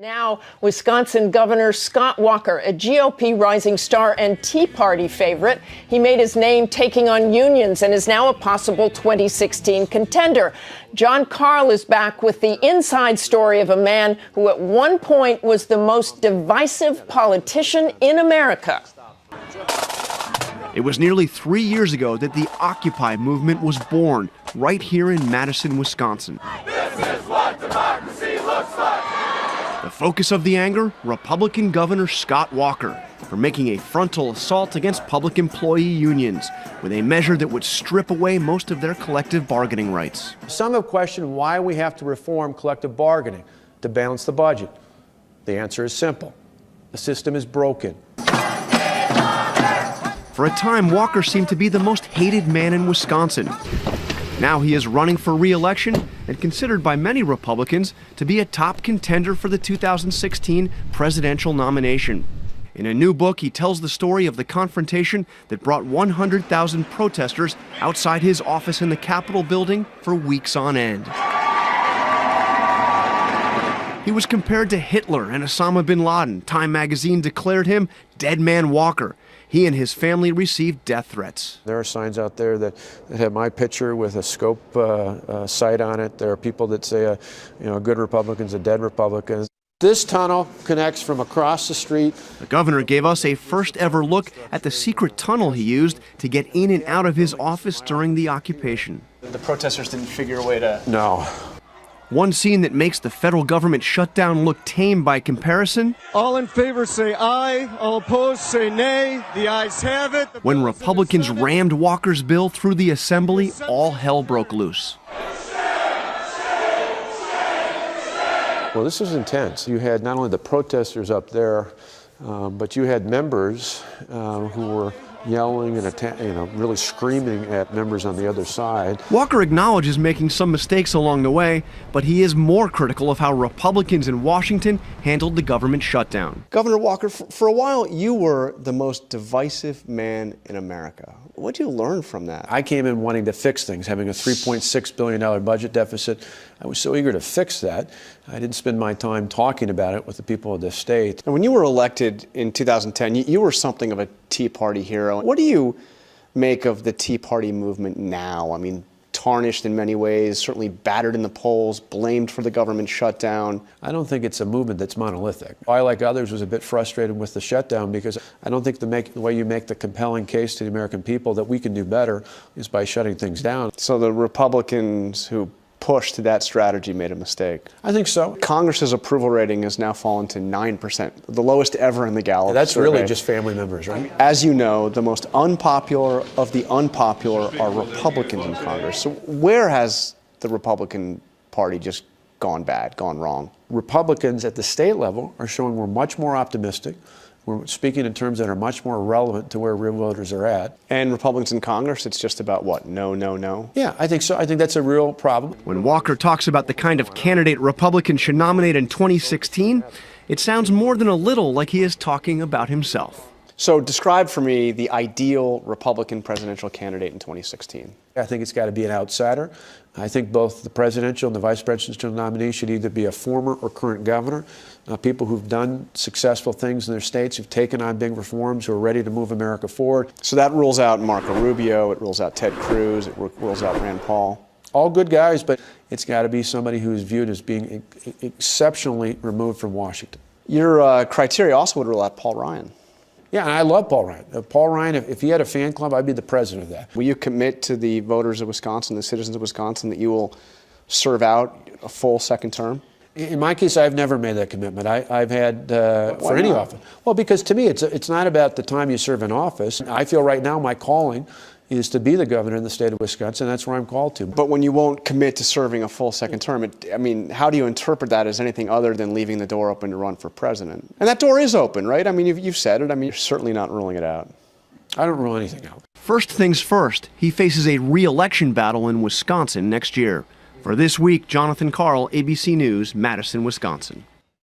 Now, Wisconsin Governor Scott Walker, a GOP rising star and Tea Party favorite. He made his name taking on unions and is now a possible 2016 contender. Jonathan Karl is back with the inside story of a man who at one point was the most divisive politician in America. It was nearly 3 years ago that the Occupy movement was born, right here in Madison, Wisconsin. This is what democracy looks like. The focus of the anger, Republican Governor Scott Walker, for making a frontal assault against public employee unions with a measure that would strip away most of their collective bargaining rights. Some have questioned why we have to reform collective bargaining to balance the budget. The answer is simple. The system is broken. For a time, Walker seemed to be the most hated man in Wisconsin. Now he is running for re-election and considered by many Republicans to be a top contender for the 2016 presidential nomination. In a new book, he tells the story of the confrontation that brought 100,000 protesters outside his office in the Capitol building for weeks on end. He was compared to Hitler and Osama bin Laden. Time magazine declared him Dead Man Walker. He and his family received death threats. There are signs out there that have my picture with a scope sight on it. There are people that say, a good Republican's a dead Republican. This tunnel connects from across the street. The governor gave us a first ever look at the secret tunnel he used to get in and out of his office during the occupation. The protesters didn't figure a way to... No. One scene that makes the federal government shutdown look tame by comparison. All in favor say aye, all opposed say nay. The ayes have it. When Republicans rammed Walker's bill through the assembly, all hell broke loose. Well, this was intense. You had not only the protesters up there, but you had members who were yelling and really screaming at members on the other side. Walker acknowledges making some mistakes along the way, but he is more critical of how Republicans in Washington handled the government shutdown. Governor Walker, for a while you were the most divisive man in America. What did you learn from that? I came in wanting to fix things, having a $3.6 billion budget deficit. I was so eager to fix that. I didn't spend my time talking about it with the people of this state. And when you were elected in 2010, you were something of a Tea Party hero. What do you make of the Tea Party movement now? I mean, tarnished in many ways, certainly battered in the polls, blamed for the government shutdown. I don't think it's a movement that's monolithic. I, like others, was a bit frustrated with the shutdown because I don't think the way you make the compelling case to the American people that we can do better is by shutting things down. So the Republicans who pushed that strategy made a mistake. I think so. Congress's approval rating has now fallen to 9%, the lowest ever in the Gallup That's survey. really just family members, right? As you know, the most unpopular of the unpopular are Republicans in Congress. So where has the Republican Party just gone bad, gone wrong? Republicans at the state level are showing we're much more optimistic. We're speaking in terms that are much more relevant to where real voters are at. And Republicans in Congress, it's just about what? No, no, no? Yeah, I think so. I think that's a real problem. When Walker talks about the kind of candidate Republicans should nominate in 2016, it sounds more than a little like he is talking about himself. So describe for me the ideal Republican presidential candidate in 2016. I think it's got to be an outsider. I think both the presidential and the vice presidential nominee should either be a former or current governor, people who've done successful things in their states, who've taken on big reforms, who are ready to move America forward. So that rules out Marco Rubio, it rules out Ted Cruz, it rules out Rand Paul. All good guys, but it's got to be somebody who's viewed as being exceptionally removed from Washington. Your criteria also would rule out Paul Ryan. Yeah, and I love Paul Ryan. Paul Ryan, if he had a fan club, I'd be the president of that. Will you commit to the voters of Wisconsin, the citizens of Wisconsin, that you will serve out a full second term? In my case, I've never made that commitment. I've had for any office. Well, because to me, it's not about the time you serve in office. I feel right now my calling is to be the governor in the state of Wisconsin. That's where I'm called to. But when you won't commit to serving a full second term, I mean, how do you interpret that as anything other than leaving the door open to run for president? And that door is open, right? I mean, you've said it. I mean, you're certainly not ruling it out. I don't rule anything out. First things first, he faces a re-election battle in Wisconsin next year. For This Week, Jonathan Karl, ABC News, Madison, Wisconsin.